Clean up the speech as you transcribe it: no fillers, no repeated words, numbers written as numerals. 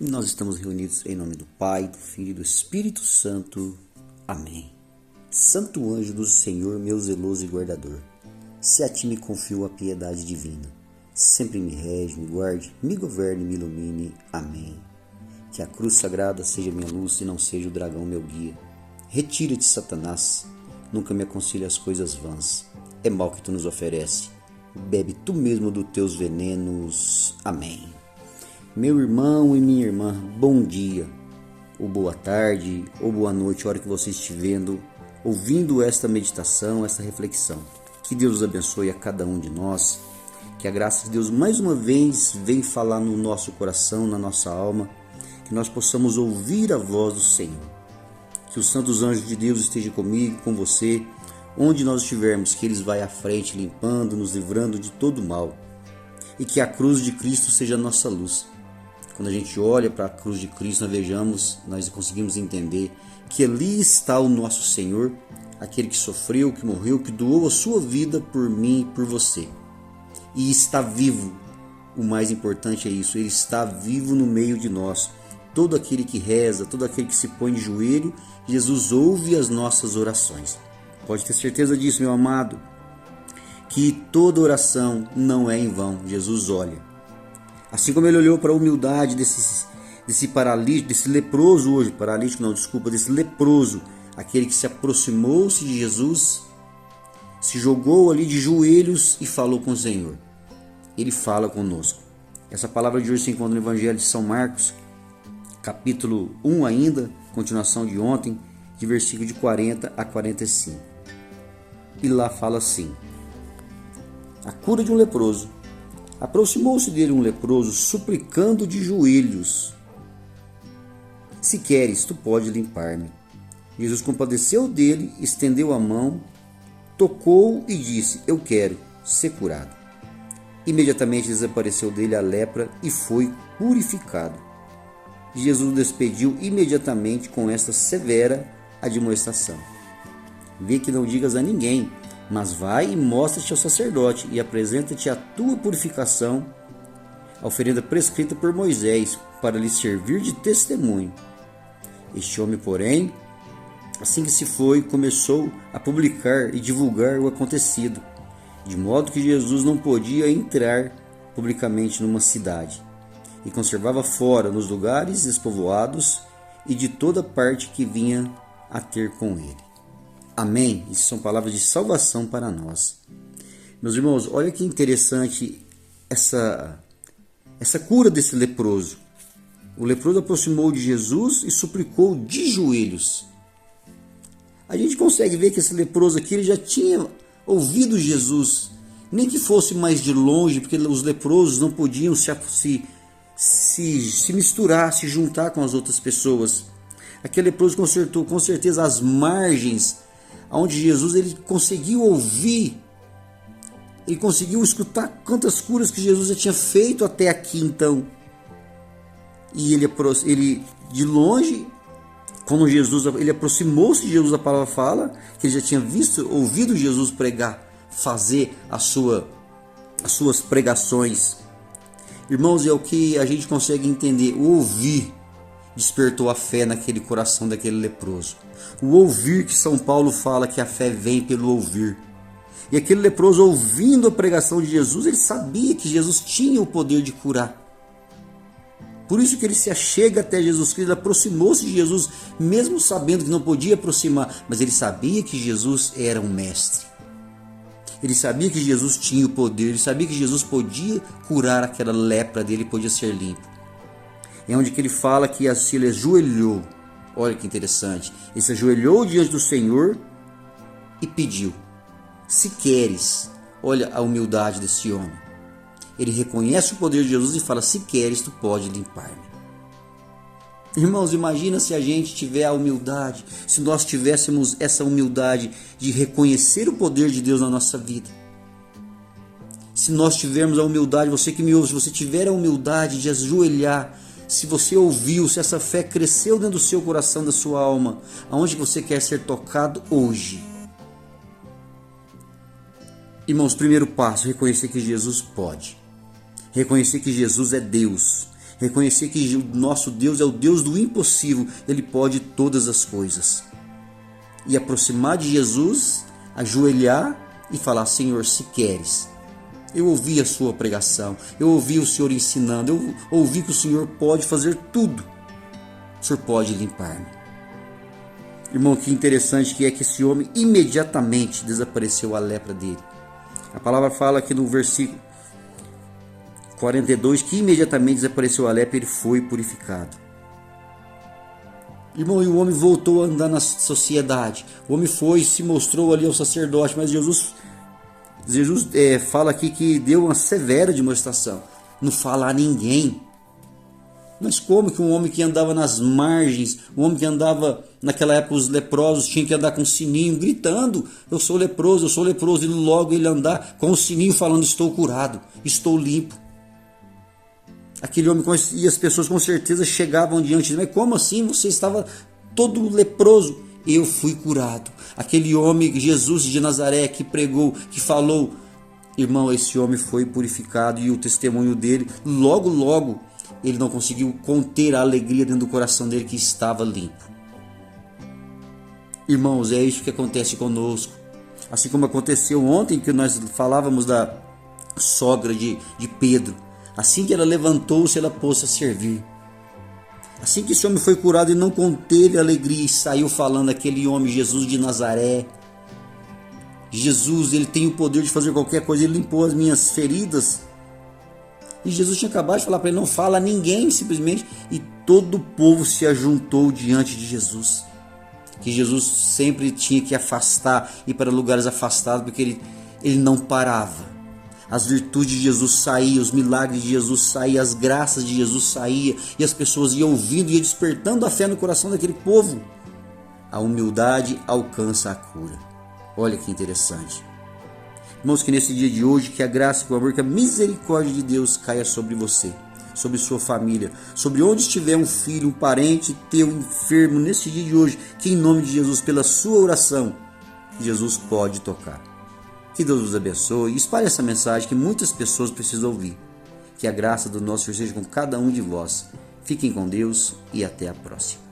E nós estamos reunidos em nome do Pai, do Filho e do Espírito Santo. Amém. Santo anjo do Senhor, meu zeloso e guardador, se a ti me confio a piedade divina, sempre me rege, me guarde, me governe, me ilumine. Amém. Que a cruz sagrada seja minha luz e não seja o dragão meu guia. Retira-te, Satanás, nunca me aconselhe as coisas vãs. É mal que tu nos oferece. Bebe tu mesmo dos teus venenos. Amém. Meu irmão e minha irmã, bom dia, ou boa tarde, ou boa noite, a hora que você estiver ouvindo esta meditação, esta reflexão. Que Deus os abençoe a cada um de nós, que a graça de Deus mais uma vez venha falar no nosso coração, na nossa alma, que nós possamos ouvir a voz do Senhor. Que os santos anjos de Deus estejam comigo, com você, onde nós estivermos, que eles vão à frente, limpando, nos livrando de todo mal. E que a cruz de Cristo seja a nossa luz. Quando a gente olha para a cruz de Cristo, nós conseguimos entender que ali está o nosso Senhor, aquele que sofreu, que morreu, que doou a sua vida por mim e por você. E está vivo. O mais importante é isso, ele está vivo no meio de nós. Todo aquele que reza, todo aquele que se põe de joelho, Jesus ouve as nossas orações. Pode ter certeza disso, meu amado, que toda oração não é em vão. Jesus olha. Assim como ele olhou para a humildade desse paralítico, desse leproso hoje, desse leproso, aquele que se aproximou-se de Jesus, se jogou ali de joelhos e falou com o Senhor. Ele fala conosco. Essa palavra de hoje se encontra no Evangelho de São Marcos, capítulo 1 ainda, continuação de ontem, de versículo de 40 a 45. E lá fala assim: a cura de um leproso. Aproximou-se dele um leproso, suplicando de joelhos: se queres, tu pode limpar-me. Jesus compadeceu dele, estendeu a mão, tocou e disse: eu quero ser curado. Imediatamente desapareceu dele a lepra e foi purificado. Jesus o despediu imediatamente com esta severa admoestação: vê que não digas a ninguém, mas vai e mostra-te ao sacerdote e apresenta-te a tua purificação, a oferenda prescrita por Moisés, para lhe servir de testemunho. Este homem, porém, assim que se foi, começou a publicar e divulgar o acontecido, de modo que Jesus não podia entrar publicamente numa cidade, e conservava fora nos lugares despovoados e de toda parte que vinha a ter com ele. Amém? Isso são palavras de salvação para nós. Meus irmãos, olha que interessante essa cura desse leproso. O leproso aproximou de Jesus e suplicou de joelhos. A gente consegue ver que esse leproso aqui ele já tinha ouvido Jesus, nem que fosse mais de longe, porque os leprosos não podiam se misturar, se juntar com as outras pessoas. Aquele leproso consertou com certeza as margens, onde Jesus ele conseguiu ouvir, ele conseguiu escutar quantas curas que Jesus já tinha feito até aqui então. E ele de longe, quando ele aproximou-se de Jesus, a palavra fala que ele já tinha ouvido Jesus pregar, fazer as suas pregações. Irmãos, é o que a gente consegue entender. O ouvir despertou a fé naquele coração daquele leproso. O ouvir, que São Paulo fala que a fé vem pelo ouvir. E aquele leproso, ouvindo a pregação de Jesus, ele sabia que Jesus tinha o poder de curar. Por isso que ele se achega até Jesus Cristo, ele aproximou-se de Jesus, mesmo sabendo que não podia aproximar, mas ele sabia que Jesus era um mestre. Ele sabia que Jesus tinha o poder, ele sabia que Jesus podia curar aquela lepra dele, podia ser limpo. É onde que ele fala que assim ele ajoelhou. Olha que interessante. Ele se ajoelhou diante do Senhor e pediu: se queres. Olha a humildade desse homem. Ele reconhece o poder de Jesus e fala: se queres, tu pode limpar-me. Irmãos, imagina se a gente tiver a humildade, se nós tivéssemos essa humildade de reconhecer o poder de Deus na nossa vida. Se nós tivermos a humildade, você que me ouve, se você tiver a humildade de ajoelhar, se você ouviu, se essa fé cresceu dentro do seu coração, da sua alma, aonde você quer ser tocado hoje. Irmãos, primeiro passo, reconhecer que Jesus pode. Reconhecer que Jesus é Deus. reconhecer que o nosso Deus é o Deus do impossível, Ele pode todas as coisas. E aproximar de Jesus, ajoelhar e falar: Senhor, se queres. Eu ouvi a sua pregação, eu ouvi o Senhor ensinando, eu ouvi que o Senhor pode fazer tudo. O Senhor pode limpar-me. Irmão, que interessante que é que esse homem imediatamente desapareceu a lepra dele. A palavra fala aqui no versículo 42 que imediatamente desapareceu a lepra e ele foi purificado. Irmão, e o homem voltou a andar na sociedade. O homem foi e se mostrou ali ao sacerdote, mas Jesus fala aqui que deu uma severa demonstração. Não fala a ninguém. Mas como que um homem que andava nas margens, um homem que andava, naquela época os leprosos tinham que andar com um sininho, gritando: eu sou leproso, e logo ele andar com o sininho falando: estou curado, estou limpo. Aquele homem, e as pessoas com certeza chegavam diante dele: mas como assim? Você estava todo leproso. Eu fui curado. Aquele homem, Jesus de Nazaré, que pregou, que falou, irmão, esse homem foi purificado, e o testemunho dele, logo, ele não conseguiu conter a alegria dentro do coração dele, que estava limpo. Irmãos, é isso que acontece conosco. Assim como aconteceu ontem, que nós falávamos da sogra de Pedro. Assim que ela levantou-se, ela pôs-se a servir. Assim que esse homem foi curado e não conteve a alegria e saiu falando: aquele homem, Jesus de Nazaré. Jesus, ele tem o poder de fazer qualquer coisa, ele limpou as minhas feridas. E Jesus tinha acabado de falar para ele: não fala a ninguém, simplesmente. E todo o povo se ajuntou diante de Jesus. Que Jesus sempre tinha que afastar, ir para lugares afastados, porque ele não parava. As virtudes de Jesus saíam, os milagres de Jesus saíam, as graças de Jesus saíam, e as pessoas iam ouvindo e iam despertando a fé no coração daquele povo. A humildade alcança a cura. Olha que interessante. Irmãos, que nesse dia de hoje, que a graça, que o amor, que a misericórdia de Deus caia sobre você, sobre sua família, sobre onde estiver um filho, um parente teu enfermo nesse dia de hoje, que em nome de Jesus, pela sua oração, Jesus pode tocar. Que Deus os abençoe e espalhe essa mensagem que muitas pessoas precisam ouvir. Que a graça do nosso Senhor seja com cada um de vós. Fiquem com Deus e até a próxima.